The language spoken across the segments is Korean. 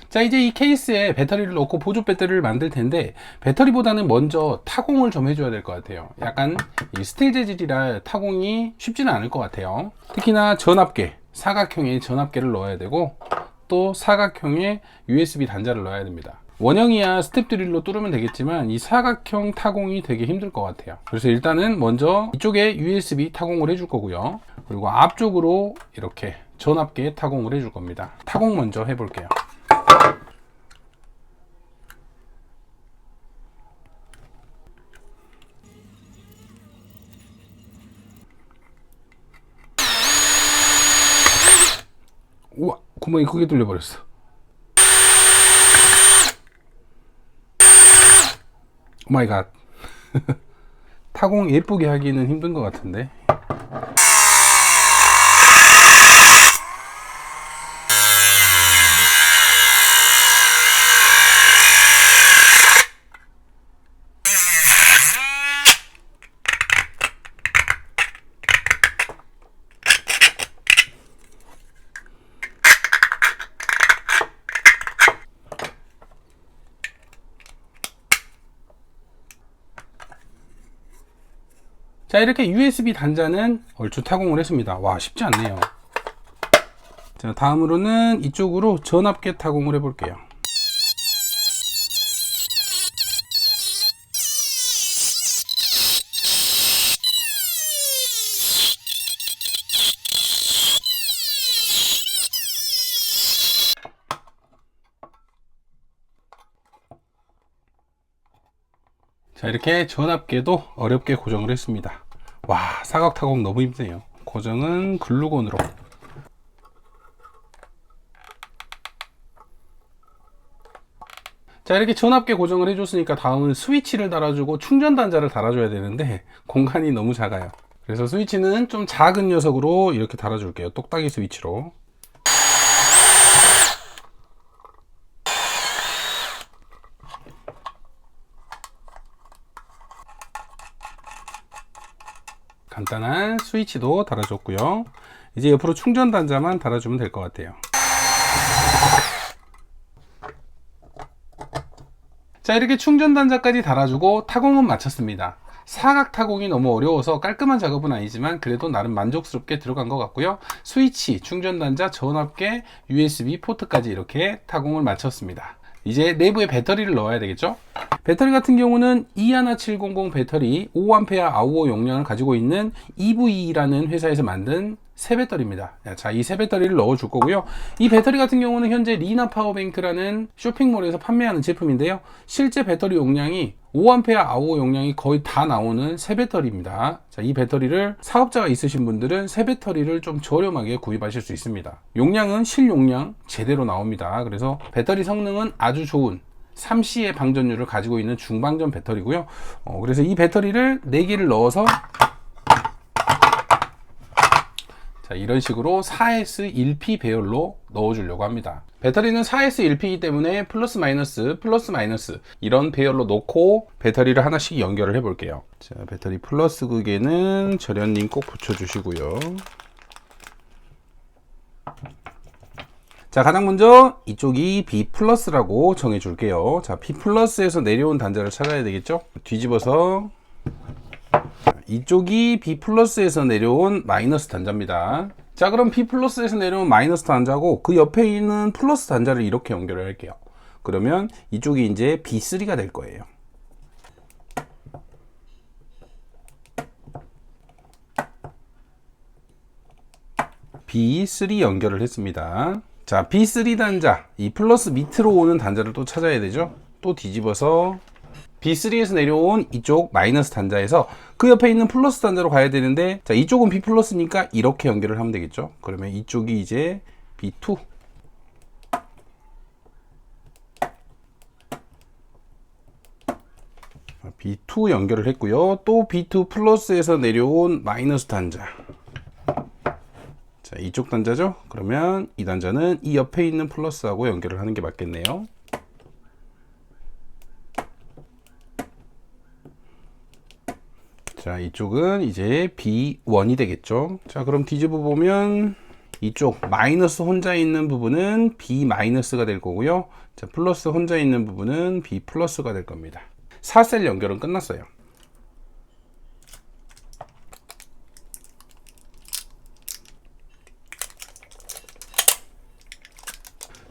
자, 이제 이 케이스에 배터리를 넣고 보조 배터리를 만들 텐데, 배터리보다는 먼저 타공을 좀 해줘야 될 것 같아요. 약간 이 스틸 재질이라 타공이 쉽지는 않을 것 같아요. 특히나 전압계, 사각형의 전압계를 넣어야 되고, 또 사각형의 USB 단자를 넣어야 됩니다. 원형이야 스텝 드릴로 뚫으면 되겠지만 이 사각형 타공이 되게 힘들 것 같아요. 그래서 일단은 먼저 이쪽에 USB 타공을 해줄 거고요. 그리고 앞쪽으로 이렇게 전압계 타공을 해줄 겁니다. 타공 먼저 해볼게요. 우와, 구멍이 크게 뚫려버렸어. 오마이갓. 타공 예쁘게 하기는 힘든 것 같은데. 자, 이렇게 USB 단자는 얼추 타공을 했습니다. 와, 쉽지 않네요. 자, 다음으로는 이쪽으로 전압계 타공을 해볼게요. 자, 이렇게 전압계도 어렵게 고정을 했습니다. 와, 사각 타공 너무 힘드네요. 고정은 글루건으로. 자, 이렇게 전압계 고정을 해줬으니까 다음은 스위치를 달아주고 충전 단자를 달아줘야 되는데 공간이 너무 작아요. 그래서 스위치는 좀 작은 녀석으로 이렇게 달아줄게요. 똑딱이 스위치로. 간단한 스위치도 달아줬고요. 이제 옆으로 충전 단자만 달아주면 될 것 같아요. 자, 이렇게 충전 단자까지 달아주고 타공은 마쳤습니다. 사각 타공이 너무 어려워서 깔끔한 작업은 아니지만 그래도 나름 만족스럽게 들어간 것 같고요. 스위치, 충전 단자, 전압계, USB 포트까지 이렇게 타공을 마쳤습니다. 이제 내부에 배터리를 넣어야 되겠죠. 배터리 같은 경우는 E11700 배터리 5A 아우어 용량을 가지고 있는 EV라는 회사에서 만든 새 배터리입니다. 자, 이 새 배터리를 넣어 줄 거고요. 이 배터리 같은 경우는 현재 리나 파워뱅크라는 쇼핑몰에서 판매하는 제품인데요. 실제 배터리 용량이 5A 아우어 용량이 거의 다 나오는 새 배터리입니다. 자, 이 배터리를 사업자가 있으신 분들은 새 배터리를 좀 저렴하게 구입하실 수 있습니다. 용량은 실용량 제대로 나옵니다. 그래서 배터리 성능은 아주 좋은 3C의 방전율을 가지고 있는 중방전 배터리고요. 그래서 이 배터리를 4개를 넣어서 자, 이런 식으로 4S1P 배열로 넣어주려고 합니다. 배터리는 4S1P이기 때문에 플러스 마이너스 이런 배열로 놓고 배터리를 하나씩 연결을 해 볼게요. 자, 배터리 플러스 극에는 절연님 꼭 붙여주시고요. 자, 가장 먼저 이쪽이 B 플러스라고 정해 줄게요. 자, B 플러스에서 내려온 단자를 찾아야 되겠죠? 뒤집어서 이쪽이 B 플러스에서 내려온 마이너스 단자입니다. 자, 그럼 B 플러스에서 내려온 마이너스 단자고 그 옆에 있는 플러스 단자를 이렇게 연결을 할게요. 그러면 이쪽이 이제 B3가 될 거예요. B3 연결을 했습니다. 자, B3 단자, 이 플러스 밑으로 오는 단자를 또 찾아야 되죠. 또 뒤집어서 B3에서 내려온 이쪽 마이너스 단자에서 그 옆에 있는 플러스 단자로 가야 되는데, 자, 이쪽은 B 플러스니까 이렇게 연결을 하면 되겠죠. 그러면 이쪽이 이제 B2. B2 연결을 했고요. 또 B2 플러스에서 내려온 마이너스 단자. 자, 이쪽 단자죠. 그러면 이 단자는 이 옆에 있는 플러스하고 연결을 하는 게 맞겠네요. 자, 이쪽은 이제 B1이 되겠죠. 자, 그럼 뒤집어 보면 이쪽 마이너스 혼자 있는 부분은 B 마이너스가 될 거고요. 자, 플러스 혼자 있는 부분은 B 플러스가 될 겁니다. 4셀 연결은 끝났어요.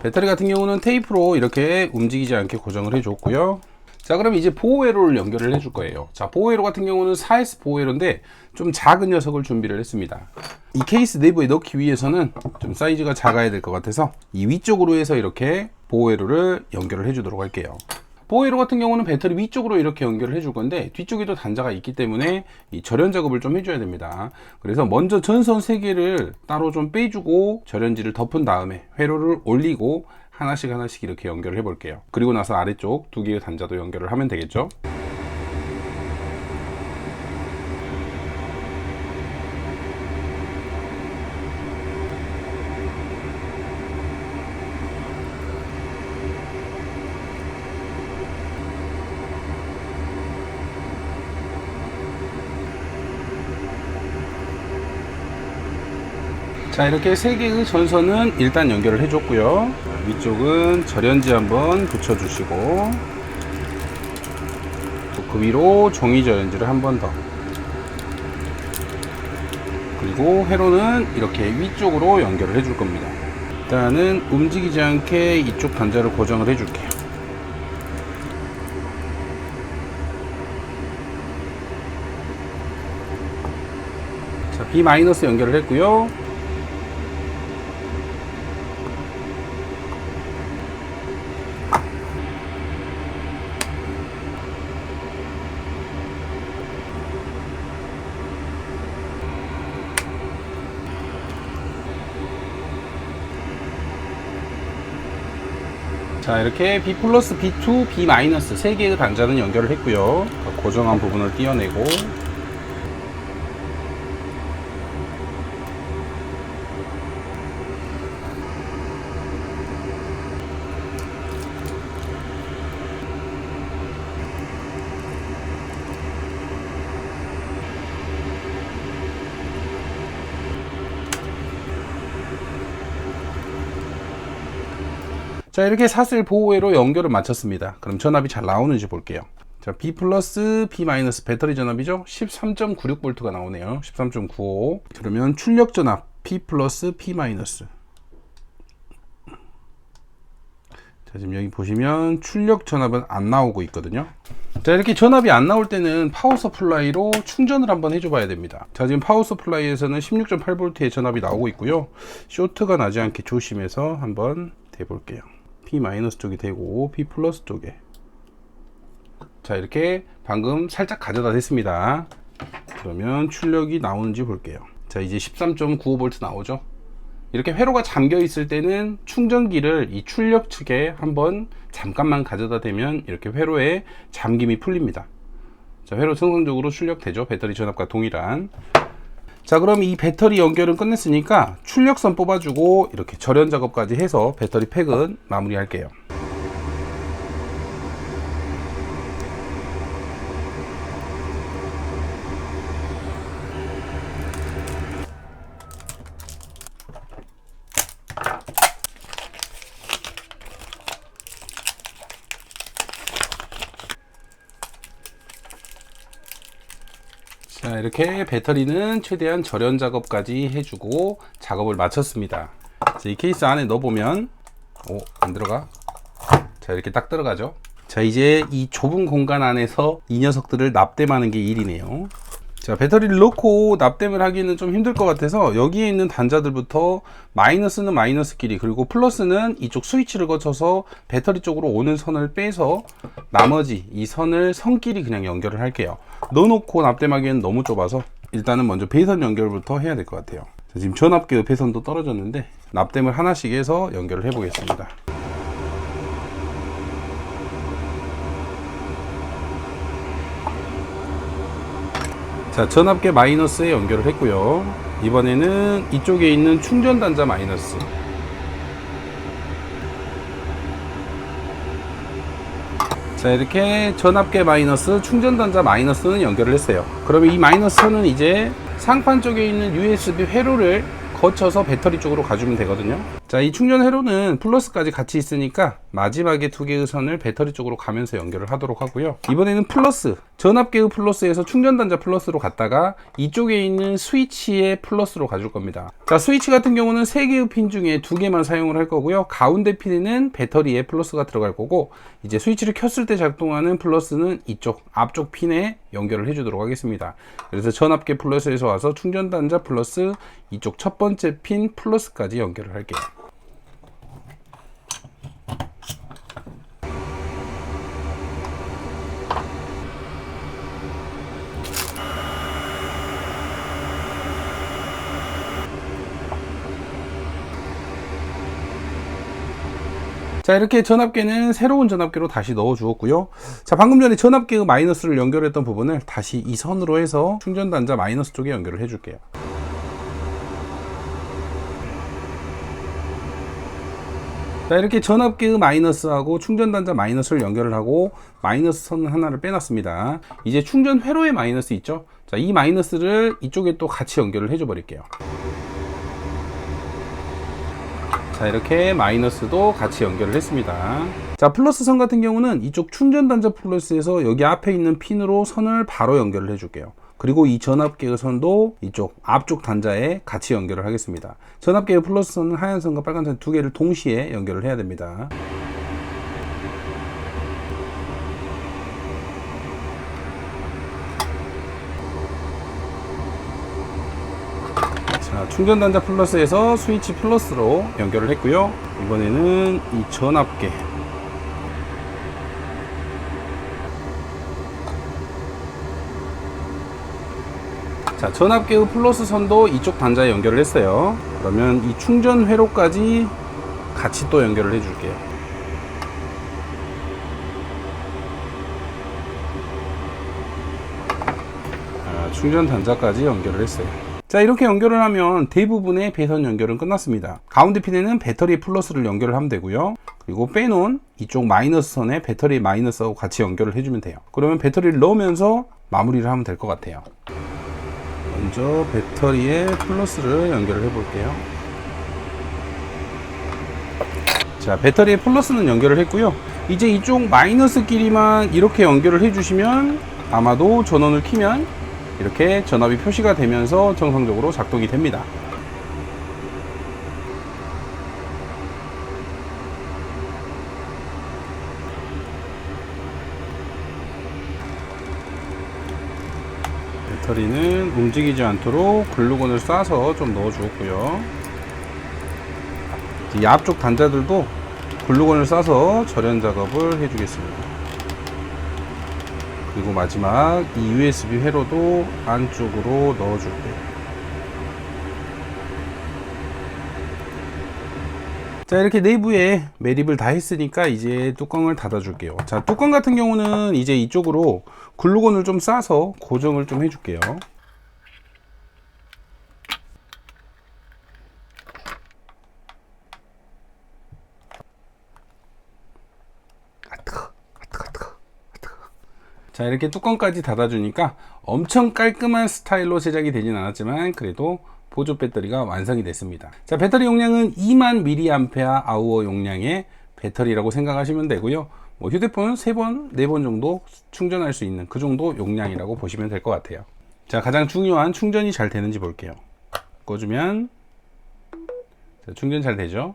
배터리 같은 경우는 테이프로 이렇게 움직이지 않게 고정을 해줬고요. 자, 그럼 이제 보호회로를 연결을 해줄 거예요. 자, 보호회로 같은 경우는 4S 보호회로인데 좀 작은 녀석을 준비를 했습니다. 이 케이스 내부에 넣기 위해서는 좀 사이즈가 작아야 될 것 같아서 이 위쪽으로 해서 이렇게 보호회로를 연결을 해주도록 할게요. 보호회로 같은 경우는 배터리 위쪽으로 이렇게 연결을 해줄 건데 뒤쪽에도 단자가 있기 때문에 이 절연 작업을 좀 해줘야 됩니다. 그래서 먼저 전선 3개를 따로 좀 빼주고 절연지를 덮은 다음에 회로를 올리고 하나씩 이렇게 연결을 해 볼게요. 그리고 나서 아래쪽 2개의 단자도 연결을 하면 되겠죠. 자, 이렇게 3개의 전선은 일단 연결을 해줬고요. 위쪽은 절연지 한번 붙여주시고 또 그 위로 종이 절연지를 한 번 더, 그리고 회로는 이렇게 위쪽으로 연결을 해줄 겁니다. 일단은 움직이지 않게 이쪽 단자를 고정을 해줄게요. 자, B- 연결을 했고요. 자, 이렇게 B+, B2, B- 3개의 단자는 연결을 했고요. 고정한 부분을 떼어내고, 자, 이렇게 4셀 보호회로 연결을 마쳤습니다. 그럼 전압이 잘 나오는지 볼게요. 자, B+, B- 배터리 전압이죠. 13.96V가 나오네요. 13.95. 그러면 출력 전압 P+, P-. 자, 지금 여기 보시면 출력 전압은 안 나오고 있거든요. 자, 이렇게 전압이 안 나올 때는 파워 서플라이로 충전을 한번 해줘 봐야 됩니다. 자, 지금 파워 서플라이에서는 16.8V의 전압이 나오고 있고요. 쇼트가 나지 않게 조심해서 한번 대볼게요. P- 쪽이 되고 P+ 쪽에, 자, 이렇게 방금 살짝 가져다 댔습니다. 그러면 출력이 나오는지 볼게요. 자, 이제 13.95V 나오죠. 이렇게 회로가 잠겨 있을 때는 충전기를 이 출력 측에 한번 잠깐만 가져다 대면 이렇게 회로에 잠김이 풀립니다. 자, 회로 정상적으로 출력되죠. 배터리 전압과 동일한. 자, 그럼 이 배터리 연결은 끝냈으니까 출력선 뽑아주고 이렇게 절연 작업까지 해서 배터리 팩은 마무리 할게요. 자, 이렇게 배터리는 최대한 절연 작업까지 해주고 작업을 마쳤습니다. 자, 이 케이스 안에 넣어보면 안 들어가. 자, 이렇게 딱 들어가죠. 자, 이제 이 좁은 공간 안에서 이 녀석들을 납땜하는 게 일이네요. 자, 배터리를 넣고 납땜을 하기는 좀 힘들 것 같아서 여기에 있는 단자들부터 마이너스는 마이너스끼리, 그리고 플러스는 이쪽 스위치를 거쳐서 배터리 쪽으로 오는 선을 빼서 나머지 이 선을 선끼리 그냥 연결을 할게요. 넣어놓고 납땜하기엔 너무 좁아서 일단은 먼저 배선 연결부터 해야 될 것 같아요. 자, 지금 전압계 배선도 떨어졌는데 납땜을 하나씩 해서 연결을 해 보겠습니다. 자, 전압계 마이너스에 연결을 했고요. 이번에는 이쪽에 있는 충전 단자 마이너스, 자, 이렇게 전압계 마이너스, 충전 단자 마이너스는 연결을 했어요. 그러면 이 마이너스는 이제 상판 쪽에 있는 USB 회로를 거쳐서 배터리 쪽으로 가주면 되거든요. 자, 이 충전 회로는 플러스까지 같이 있으니까 마지막에 두 개의 선을 배터리 쪽으로 가면서 연결을 하도록 하고요. 이번에는 플러스, 전압계의 플러스에서 충전단자 플러스로 갔다가 이쪽에 있는 스위치의 플러스로 가줄 겁니다. 자, 스위치 같은 경우는 3개의 핀 중에 2개만 사용을 할 거고요. 가운데 핀에는 배터리에 플러스가 들어갈 거고, 이제 스위치를 켰을 때 작동하는 플러스는 이쪽 앞쪽 핀에 연결을 해 주도록 하겠습니다. 그래서 전압계 플러스에서 와서 충전단자 플러스 이쪽 첫 번째 핀 플러스까지 연결을 할게요. 자, 이렇게 전압계는 새로운 전압계로 다시 넣어 주었고요. 자, 방금 전에 전압계의 마이너스를 연결했던 부분을 다시 이 선으로 해서 충전단자 마이너스 쪽에 연결을 해 줄게요. 자, 이렇게 전압계의 마이너스하고 충전단자 마이너스를 연결을 하고 마이너스 선 하나를 빼놨습니다. 이제 충전 회로의 마이너스 있죠? 자, 이 마이너스를 이쪽에 또 같이 연결을 해줘 버릴게요. 자, 이렇게 마이너스도 같이 연결을 했습니다. 자, 플러스 선 같은 경우는 이쪽 충전단자 플러스에서 여기 앞에 있는 핀으로 선을 바로 연결을 해 줄게요. 그리고 이 전압계의 선도 이쪽 앞쪽 단자에 같이 연결을 하겠습니다. 전압계의 플러스 선은 하얀 선과 빨간 선 두 개를 동시에 연결을 해야 됩니다. 자, 충전단자 플러스에서 스위치 플러스로 연결을 했고요. 이번에는 이 전압계, 자, 전압계의 플러스 선도 이쪽 단자에 연결을 했어요. 그러면 이 충전 회로까지 같이 또 연결을 해 줄게요. 충전 단자까지 연결을 했어요. 자, 이렇게 연결을 하면 대부분의 배선 연결은 끝났습니다. 가운데 핀에는 배터리 플러스를 연결을 하면 되고요. 그리고 빼놓은 이쪽 마이너스 선에 배터리 마이너스하고 같이 연결을 해주면 돼요. 그러면 배터리를 넣으면서 마무리를 하면 될 것 같아요. 먼저 배터리에 플러스를 연결을 해 볼게요. 자, 배터리에 플러스는 연결을 했고요. 이제 이쪽 마이너스 끼리만 이렇게 연결을 해 주시면 아마도 전원을 켜면 이렇게 전압이 표시가 되면서 정상적으로 작동이 됩니다. 배터리는 움직이지 않도록 글루건을 쏴서 좀 넣어 주었고요. 이 앞쪽 단자들도 글루건을 쏴서 절연 작업을 해 주겠습니다. 그리고 마지막 이 USB 회로도 안쪽으로 넣어 줄게요. 자, 이렇게 내부에 매립을 다 했으니까 이제 뚜껑을 닫아 줄게요. 자, 뚜껑 같은 경우는 이제 이쪽으로 글루건을 좀 싸서 고정을 좀 해 줄게요. 자, 이렇게 뚜껑까지 닫아주니까 엄청 깔끔한 스타일로 제작이 되진 않았지만 그래도 보조 배터리가 완성이 됐습니다. 자, 배터리 용량은 2만 mAh 용량의 배터리라고 생각하시면 되고요. 뭐 휴대폰 3번, 4번 정도 충전할 수 있는 그 정도 용량이라고 보시면 될 것 같아요. 자, 가장 중요한 충전이 잘 되는지 볼게요. 꺼주면 자, 충전 잘 되죠?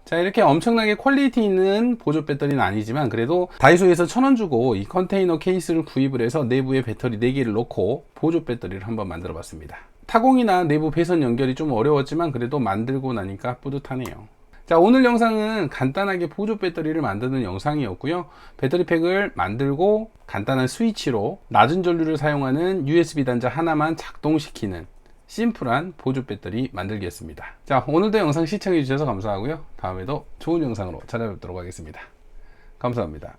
자, 이렇게 엄청나게 퀄리티 있는 보조 배터리는 아니지만 그래도 다이소에서 1,000원 주고 이 컨테이너 케이스를 구입을 해서 내부에 배터리 4개를 넣고 보조 배터리를 한번 만들어 봤습니다. 타공이나 내부 배선 연결이 좀 어려웠지만 그래도 만들고 나니까 뿌듯하네요. 자, 오늘 영상은 간단하게 보조 배터리를 만드는 영상이었고요. 배터리팩을 만들고 간단한 스위치로 낮은 전류를 사용하는 USB 단자 하나만 작동시키는 심플한 보조 배터리 만들기였습니다. 자, 오늘도 영상 시청해 주셔서 감사하고요. 다음에도 좋은 영상으로 찾아뵙도록 하겠습니다. 감사합니다.